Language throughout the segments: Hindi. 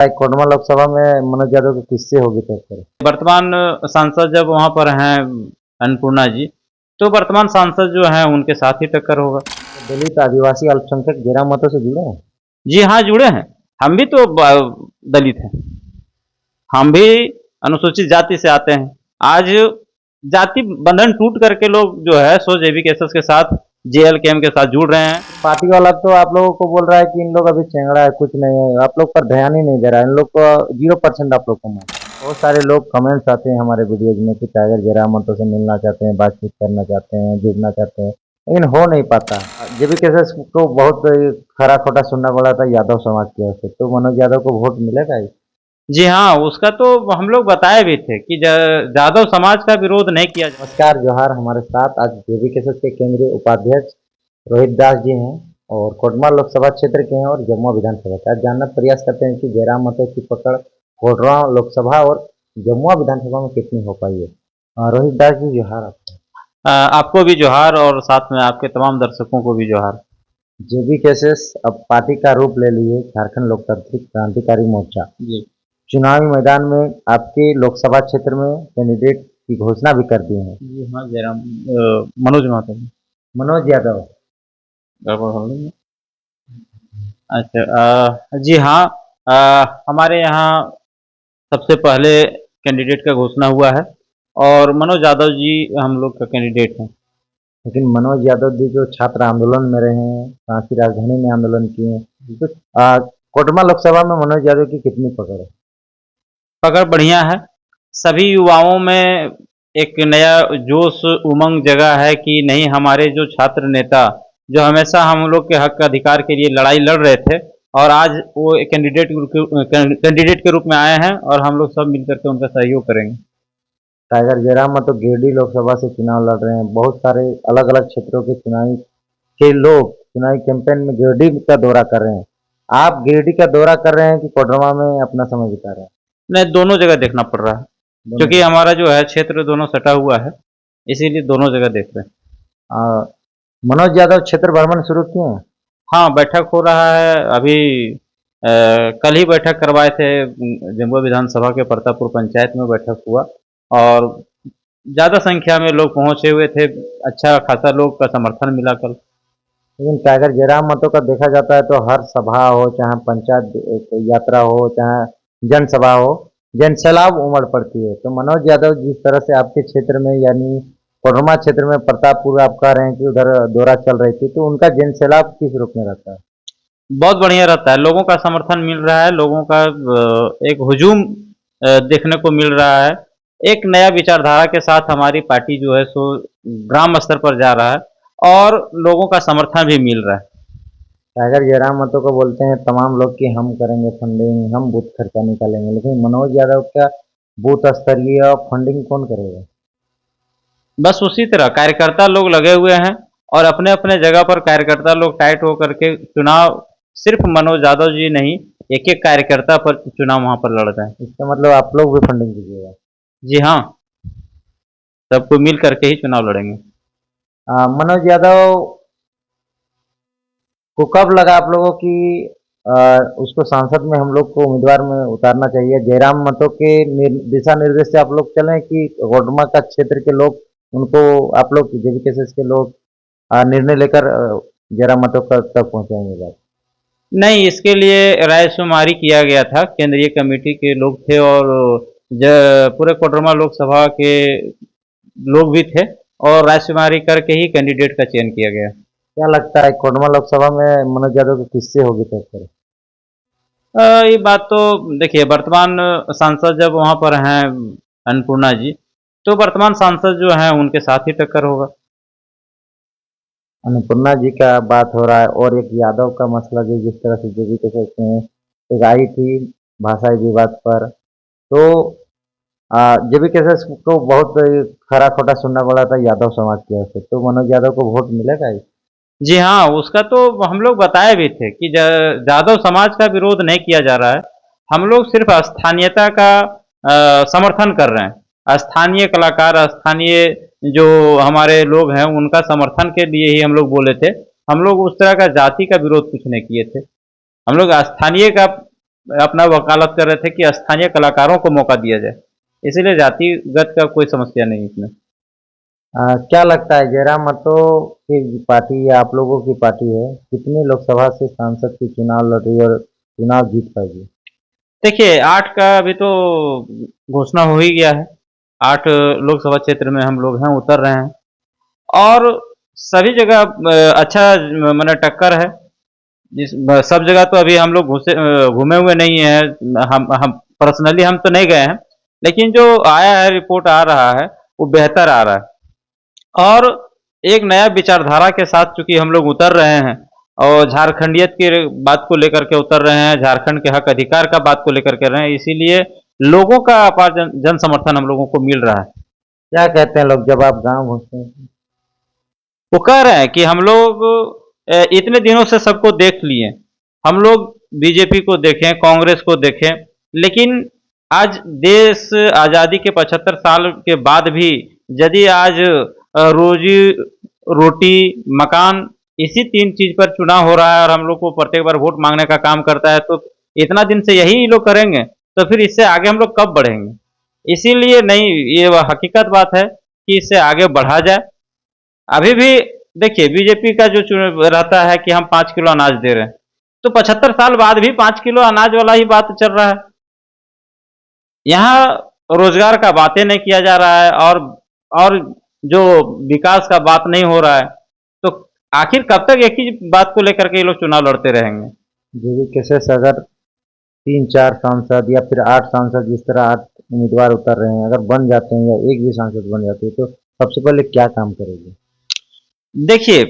कोडरमा लोकसभा में मनोज यादव की किससे होगी टक्कर? वर्तमान सांसद जब वहाँ पर हैं अन्नपूर्णा जी, तो वर्तमान सांसद जो हैं उनके साथ ही टक्कर होगा। दलित आदिवासी अल्पसंख्यक जयराम मतों से जुड़े हैं। जी हाँ, जुड़े हैं। हम भी तो दलित हैं। हम भी अनुसूचित जाति से आते हैं। आज जाति बंधन टूट करके लोग जो है सो जेबी केसेस के साथ जेएलकेएम के साथ जुड़ रहे हैं। पार्टी वाला तो आप लोगों को बोल रहा है कि इन लोग अभी चेंगड़ा है, कुछ नहीं है, आप लोग पर ध्यान ही नहीं दे रहा है, इन लोग को 0% आप लोग को मान। बहुत सारे लोग कमेंट्स आते हैं हमारे वीडियोज में कि टाइगर जयराम मतों से मिलना चाहते हैं, बातचीत करना चाहते हैं, जुड़ना चाहते हैं, लेकिन हो नहीं पाता। जेबी केसेस को बहुत खरा खोटा सुनना पड़ा था यादव समाज की ओर से, तो मनोज यादव को वोट मिलेगा ही। जी हाँ, उसका तो हम लोग बताए भी थे कि जादव समाज का विरोध नहीं किया जाए। नमस्कार, जोहार। हमारे साथ आज जेबी केसेस के केंद्रीय उपाध्यक्ष रोहित दास जी हैं और कोडरमा लोकसभा क्षेत्र के हैं और जमुआ विधानसभा के। आज जानना प्रयास करते हैं कि जयराम मतों की पकड़ कोडरमा लोकसभा और जमुआ विधानसभा में कितनी हो पाई है। रोहित दास जी, जोहार आपको। आपको भी जोहार और साथ में आपके तमाम दर्शकों को भी जोहार। जेबी केसेस अब पार्टी का रूप ले लिए झारखंड लोकतांत्रिक क्रांतिकारी मोर्चा। जी। चुनावी मैदान में आपके लोकसभा क्षेत्र में कैंडिडेट की घोषणा भी कर दी है। जी हाँ, जयराम मनोज महातो। मनोज यादव। गड़बड़ हो गई है। अच्छा, जी हाँ, हमारे यहाँ सबसे पहले कैंडिडेट का घोषणा हुआ है और मनोज यादव जी हम लोग का कैंडिडेट हैं। लेकिन मनोज यादव जी जो छात्र आंदोलन में रहे हैं, कांसी राजधानी में आंदोलन किए हैं, तो कोडरमा लोकसभा में मनोज यादव की कितनी पकड़ है? पकड़ बढ़िया है। सभी युवाओं में एक नया जोश उमंग जगा है कि नहीं, हमारे जो छात्र नेता जो हमेशा हम लोग के हक अधिकार के लिए लड़ाई लड़ रहे थे और आज वो एक कैंडिडेट के रूप में आए हैं और हम लोग सब मिलकर के उनका सहयोग करेंगे। टाइगर जयराम तो गिरिडीह लोकसभा से चुनाव लड़ रहे हैं। बहुत सारे अलग अलग क्षेत्रों के चुनावी के लोग चुनावी कैंपेन में गिरिडीह का दौरा कर रहे हैं। आप गिरिडीह का दौरा कर रहे हैं कि कोडरमा में अपना समय बिता रहे हैं? नहीं, दोनों जगह देखना पड़ रहा है दोनों क्योंकि हमारा जो है क्षेत्र दोनों सटा हुआ है, इसीलिए दोनों जगह देख रहे हैं। जगह। मनोज यादव क्षेत्र भ्रमण शुरू किए हैं। हाँ, बैठक हो रहा है अभी। कल ही बैठक करवाए थे। जमुआ विधानसभा के परतापुर पंचायत में बैठक हुआ और ज़्यादा संख्या में लोग पहुँचे हुए थे। अच्छा खासा लोग का समर्थन मिला कल। लेकिन टाइगर जयराम मतों का देखा जाता है तो हर सभा हो, चाहे पंचायत यात्रा हो, चाहे जनसभा हो, जनसैलाब उमड़ पड़ती है। तो मनोज यादव जिस तरह से आपके क्षेत्र में यानी कोडरमा क्षेत्र में प्रतापपुर आप कह रहे हैं कि उधर दौरा चल रही थी, तो उनका जनसैलाब किस रूप में रहता है? बहुत बढ़िया रहता है, लोगों का समर्थन मिल रहा है, लोगों का एक हुजूम देखने को मिल रहा है। एक नया विचारधारा के साथ हमारी पार्टी जो है सो ग्राम स्तर पर जा रहा है और लोगों का समर्थन भी मिल रहा है। टाइगर जयराम मतों को बोलते हैं तमाम लोग कि हम करेंगे फंडिंग, हम बूथ खर्चा निकालेंगे, लेकिन मनोज यादव का बूथ स्तरीय फंडिंग कौन करेगा? बस उसी तरह कार्यकर्ता लोग लगे हुए हैं और अपने अपने जगह पर कार्यकर्ता लोग टाइट होकर के चुनाव, सिर्फ मनोज यादव जी नहीं, एक एक कार्यकर्ता पर चुनाव वहां पर लड़ रहे हैं। इसका मतलब आप लोग भी फंडिंग कीजिएगा। जी हाँ, सबको मिल करके ही चुनाव लड़ेंगे। मनोज यादव को कब लगा आप लोगों की अ, उसको सांसद में हम लोग को उम्मीदवार में उतारना चाहिए? जयराम मतों के दिशा निर्देश से आप लोग चलें कि कोडरमा का क्षेत्र के लोग उनको, आप लोग जेबी केसेस के लोग निर्णय लेकर जयराम मतों तक पहुंचाएंगे बात? नहीं, इसके लिए रायशुमारी किया गया था, केंद्रीय कमेटी के लोग थे और पूरे कोडरमा लोकसभा के लोग भी थे और रायशुमारी करके ही कैंडिडेट का चयन किया गया। क्या लगता है कोडरमा लोकसभा में मनोज यादव की किससे होगी टक्कर? ये बात तो देखिए, वर्तमान सांसद जब वहाँ पर हैं अन्नपूर्णा जी, तो वर्तमान सांसद जो हैं उनके साथ ही टक्कर होगा। अन्नपूर्णा जी का बात हो रहा है और एक यादव का मसला जो जिस तरह से जेबी केसेस में एक आई थी भाषाई विवाद पर, तो जेबी केसेस को बहुत खरा खोटा सुनना पड़ा था यादव समाज की ओर से, तो मनोज यादव को वोट मिलेगा ही। जी हाँ, उसका तो हम लोग बताए भी थे कि जादव समाज का विरोध नहीं किया जा रहा है। हम लोग सिर्फ स्थानीयता का समर्थन कर रहे हैं। स्थानीय कलाकार, स्थानीय जो हमारे लोग हैं, उनका समर्थन के लिए ही हम लोग बोले थे। हम लोग उस तरह का जाति का विरोध कुछ नहीं किए थे। हम लोग स्थानीय का अपना वकालत कर रहे थे कि स्थानीय कलाकारों को मौका दिया जाए, इसीलिए जातिगत का कोई समस्या नहीं इसमें। क्या लगता है जयराम मतो की पार्टी या आप लोगों की पार्टी है कितनी लोकसभा से सांसद की चुनाव लड़ रही है और चुनाव जीत पाएगी? देखिए 8 का अभी तो घोषणा हो ही गया है, 8 लोकसभा क्षेत्र में हम लोग हैं, उतर रहे हैं और सभी जगह अच्छा माने टक्कर है। सब जगह तो अभी हम लोग घूमे हुए नहीं हैं, हम पर्सनली हम तो नहीं गए हैं, लेकिन जो आया है रिपोर्ट आ रहा है वो बेहतर आ रहा है और एक नया विचारधारा के साथ चूंकि हम लोग उतर रहे हैं और झारखंडियत की बात को लेकर के उतर रहे हैं, झारखंड के हक अधिकार का बात को लेकर के रहे हैं, इसीलिए लोगों का अपार जन समर्थन हम लोगों को मिल रहा है। क्या कहते हैं लोग जब आप गांव घुसते हैं? वो कह रहे हैं कि हम लोग इतने दिनों से सबको देख लिए, हम लोग बीजेपी को देखें, कांग्रेस को देखें, लेकिन आज देश आज़ादी के 75 साल के बाद भी यदि आज रोजी रोटी मकान इसी 3 चीज़ पर चुनाव हो रहा है और हम लोग को प्रत्येक बार वोट मांगने का काम करता है, तो इतना दिन से यही लोग करेंगे तो फिर इससे आगे हम लोग कब बढ़ेंगे। इसीलिए नहीं, ये हकीकत बात है कि इससे आगे बढ़ा जाए। अभी भी देखिए बीजेपी का जो रहता है कि हम 5 किलो अनाज दे रहे हैं, तो 75 साल बाद भी 5 किलो अनाज वाला ही बात चल रहा है। यहाँ रोजगार का बातें नहीं किया जा रहा है और जो विकास का बात नहीं हो रहा है, तो आखिर कब तक एक ही बात को लेकर के ये लोग चुनाव लड़ते रहेंगे। जेबी केसेस अगर 3-4 सांसद या फिर 8 सांसद जिस तरह 8 उम्मीदवार उतर रहे हैं अगर बन जाते हैं या एक भी सांसद बन जाते हैं तो सबसे पहले क्या काम करेंगे? देखिए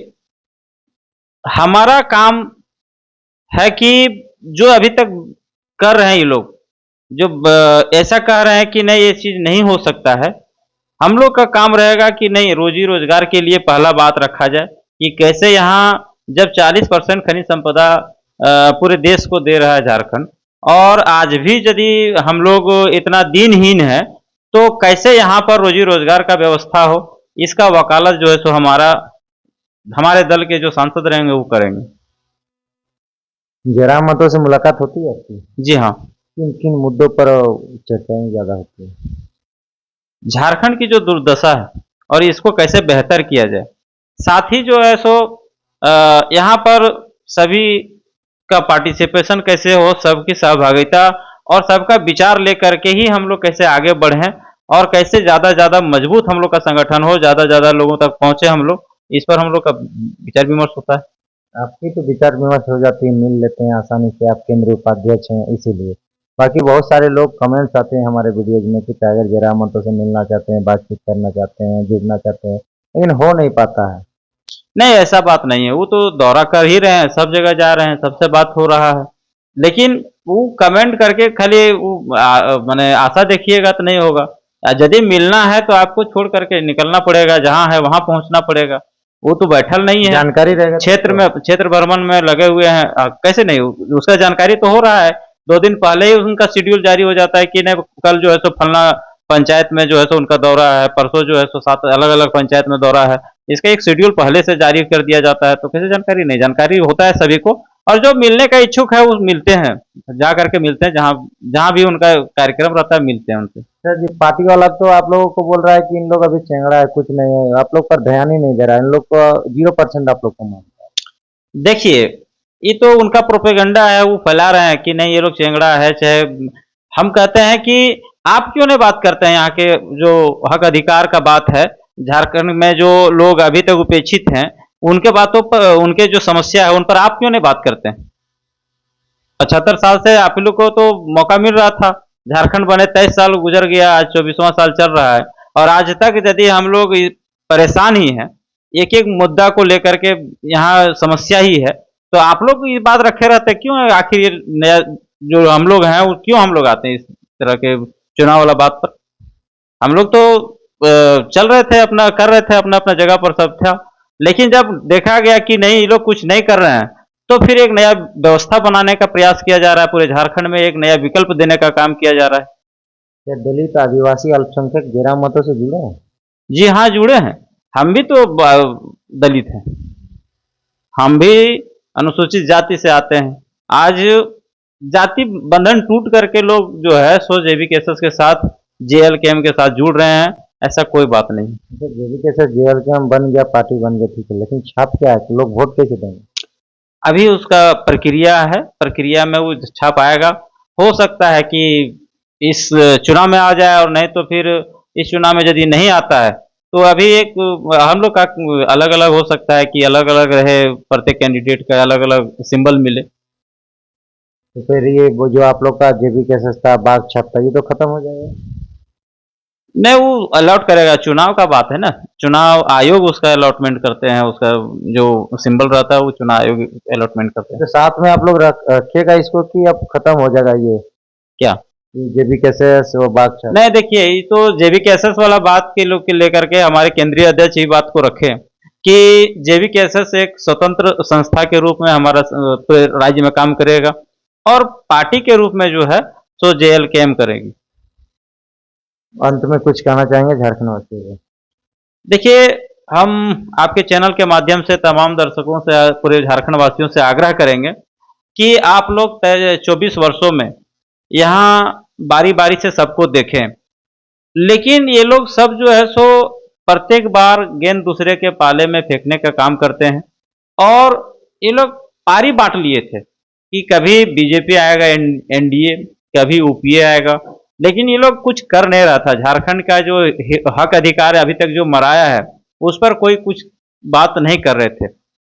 हमारा काम है कि जो अभी तक कर रहे हैं ये लोग, जो ऐसा कह रहे हैं कि नहीं ये चीज़ नहीं हो सकता है, हम लोग का काम रहेगा कि नहीं रोजी रोजगार के लिए पहला बात रखा जाए कि कैसे यहाँ जब 40% खनिज संपदा पूरे देश को दे रहा है झारखंड और आज भी यदि हम लोग इतना दिनहीन है तो कैसे यहाँ पर रोजी रोजगार का व्यवस्था हो, इसका वकालत जो है सो हमारे दल के जो सांसद रहेंगे वो करेंगे। जयराम मतो से मुलाकात होती है आपकी? जी हाँ। किन किन मुद्दों पर चर्चाएं ज़्यादा होती है? झारखंड की जो दुर्दशा है और इसको कैसे बेहतर किया जाए, साथ ही जो है सो यहाँ पर सभी का पार्टिसिपेशन कैसे हो, सबकी सहभागिता और सबका विचार लेकर के ही हम लोग कैसे आगे बढ़ें और कैसे ज़्यादा ज़्यादा मजबूत हम लोग का संगठन हो, ज़्यादा ज़्यादा लोगों तक पहुँचे हम लोग, इस पर हम लोग का विचार विमर्श होता है। आपकी तो विचार विमर्श हो जाती है, मिल लेते हैं आसानी से, आप केंद्रीय उपाध्यक्ष हैं इसीलिए। बाकी बहुत सारे लोग कमेंट्स आते हैं हमारे वीडियोज में कि टाइगर जयराम मतो से मिलना चाहते हैं, बातचीत करना चाहते हैं, जुड़ना चाहते हैं, लेकिन हो नहीं पाता है। नहीं ऐसा बात नहीं है, वो तो दौरा कर ही रहे हैं, सब जगह जा रहे हैं, सबसे बात हो रहा है, लेकिन वो कमेंट करके खाली वो माने आशा देखिएगा तो नहीं होगा। यदि मिलना है तो आपको छोड़ करके निकलना पड़ेगा, जहाँ है वहाँ पहुँचना पड़ेगा, वो तो बैठल नहीं है जानकारी रहेगा क्षेत्र में, क्षेत्र भ्रमण में लगे हुए हैं। कैसे नहीं, उसका जानकारी तो हो रहा है, 2 दिन पहले ही उनका शेड्यूल जारी हो जाता है कि नहीं कल जो है सो फलना पंचायत में जो है सो उनका दौरा है, परसों जो है सो 7 अलग अलग पंचायत में दौरा है, इसका एक शेड्यूल पहले से जारी कर दिया जाता है, तो कैसे जानकारी नहीं, जानकारी होता है सभी को और जो मिलने का इच्छुक है वो मिलते हैं, जा करके मिलते हैं, जहाँ जहाँ भी उनका कार्यक्रम रहता है मिलते हैं उनसे। सर जी, पार्टी वाला तो आप लोगों को बोल रहा है कि इन लोग अभी चेंगड़ा है, कुछ नहीं है, आप लोग पर ध्यान ही नहीं दे रहा है, इन लोग को 0% आप लोग को मानता देखिए ये तो उनका प्रोपेगेंडा है, वो फैला रहे हैं कि नहीं ये लोग चेंगड़ा है, चाहे हम कहते हैं कि आप क्यों नहीं बात करते हैं यहाँ के जो हक अधिकार का बात है, झारखंड में जो लोग अभी तक उपेक्षित हैं उनके बातों पर, उनके जो समस्या है उन पर आप क्यों नहीं बात करते हैं। 75 साल से आप लोग को तो मौका मिल रहा था, झारखंड बने 23 साल गुजर गया, आज 24वां साल चल रहा है और आज तक यदि हम लोग परेशान ही हैं, एक एक मुद्दा को लेकर के यहाँ समस्या ही है, तो आप लोग ये बात रखे रहते क्यों, आखिर ये नया जो हम लोग हैं वो क्यों हम लोग आते हैं इस तरह के चुनाव वाला बात पर। हम लोग तो चल रहे थे अपना, कर रहे थे अपना अपना जगह पर सब था, लेकिन जब देखा गया कि नहीं ये लोग कुछ नहीं कर रहे हैं तो फिर एक नया व्यवस्था बनाने का प्रयास किया जा रहा है, पूरे झारखंड में एक नया विकल्प देने का काम किया जा रहा है। है। क्या दलित आदिवासी अल्पसंख्यक जयराम मतो से जुड़े हैं? जी हाँ जुड़े हैं, हम भी तो दलित हैं, हम भी अनुसूचित जाति से आते हैं। आज जाति बंधन टूट करके लोग जो है सो जेबी केसेस के साथ जेएल केम के साथ जुड़ रहे हैं, ऐसा कोई बात नहीं। जेबी कैसे जेएल के हम बन गया, पार्टी बन गई, ठीक है, लेकिन छाप क्या है, लोग वोट कैसे देंगे? अभी उसका प्रक्रिया है, प्रक्रिया में वो छाप आएगा। हो सकता है कि इस चुनाव में आ जाए और नहीं तो फिर इस चुनाव में यदि नहीं आता है तो अभी एक हम लोग का अलग अलग हो सकता है कि अलग अलग रहे, प्रत्येक कैंडिडेट का अलग अलग सिंबल मिले। तो फिर ये वो जो आप लोग का जेबी कैसे था, बाघ छाप था, ये तो खत्म हो जाएगा। नहीं, वो अलॉट करेगा, चुनाव का बात है ना, चुनाव आयोग उसका अलॉटमेंट करते हैं, उसका जो सिंबल रहता है वो चुनाव आयोग अलॉटमेंट करते हैं। तो साथ में आप लोग रखेगा इसको कि अब खत्म हो जाएगा ये क्या? जेबी कैसे वो बाघ छाप? नहीं, देखिए, ये तो जेबी कैसेस वाला बात के लोग के लेकर के हमारे केंद्रीय अध्यक्ष ये बात को रखे कि जेबी कैसेस एक स्वतंत्र संस्था के रूप में हमारा पूरे राज्य में काम करेगा और पार्टी के रूप में जो है सो जेएल केम करेगी। अंत में कुछ कहना चाहेंगे झारखंड वासियों को? देखिए, हम आपके चैनल के माध्यम से तमाम दर्शकों से, पूरे झारखंड वासियों से आग्रह करेंगे कि आप लोग 24 वर्षों में यहाँ बारी बारी से सबको देखें, लेकिन ये लोग सब जो है सो प्रत्येक बार गेंद दूसरे के पाले में फेंकने का काम करते हैं और ये लोग पारी बांट लिए थे कि कभी बीजेपी आएगा, एनडीए, कभी यूपीए आएगा, लेकिन ये लोग कुछ कर नहीं रहा था। झारखंड का जो हक अधिकार है अभी तक जो मराया है उस पर कोई कुछ बात नहीं कर रहे थे।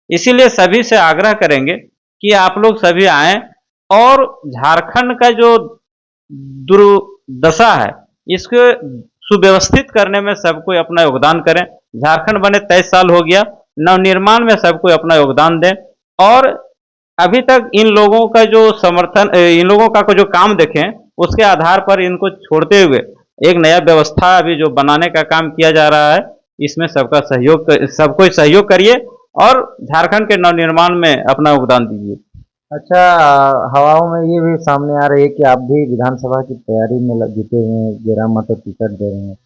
इसीलिए सभी से आग्रह करेंगे कि आप लोग सभी आएं और झारखंड का जो दुर्दशा है इसको सुव्यवस्थित करने में सब कोई अपना योगदान करें। झारखंड बने 23 साल हो गया, नवनिर्माण में सब कोई अपना योगदान दें और अभी तक इन लोगों का जो समर्थन, इन लोगों का जो काम देखें उसके आधार पर इनको छोड़ते हुए एक नया व्यवस्था अभी जो बनाने का काम किया जा रहा है, इसमें सबका सहयोग, सबको सहयोग करिए और झारखंड के नवनिर्माण में अपना योगदान दीजिए। अच्छा, हवाओं में ये भी सामने आ रही है कि आप भी विधानसभा की तैयारी में जुटे हुए हैं, जयराम महतो टिकट दे रहे हैं।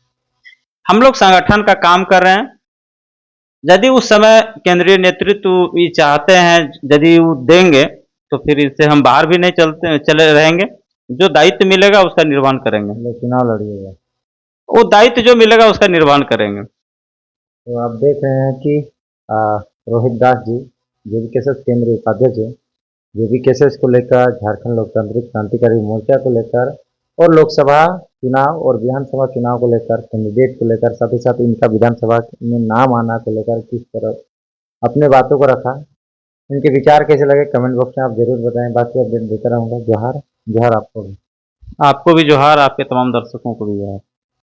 हम लोग संगठन का काम कर रहे हैं, यदि उस समय केंद्रीय नेतृत्व ये चाहते हैं, यदि वो देंगे तो फिर इससे हम बाहर भी नहीं चले रहेंगे। जो दायित्व मिलेगा उसका निर्वहन करेंगे, मतलब चुनाव लड़िएगा। वो दायित्व जो मिलेगा उसका निर्वहन करेंगे। तो आप देख रहे हैं कि रोहित दास जी जेबी केसेस केंद्रीय उपाध्यक्ष हैं। जेबी केसेस को लेकर, झारखंड लोकतांत्रिक क्रांतिकारी मोर्चा को लेकर और लोकसभा चुनाव और विधानसभा चुनाव को लेकर, कैंडिडेट को लेकर, साथ ही साथ इनका विधानसभा में नाम आना को लेकर किस तरह अपने बातों को रखा। इनके विचार कैसे लगे कमेंट बॉक्स में आप जरूर बताएं। बाकी अपडेट देता रहूँगा। जोहार। जोहार आपको भी। आपको भी जोहार, आपके तमाम दर्शकों को भी जोहार।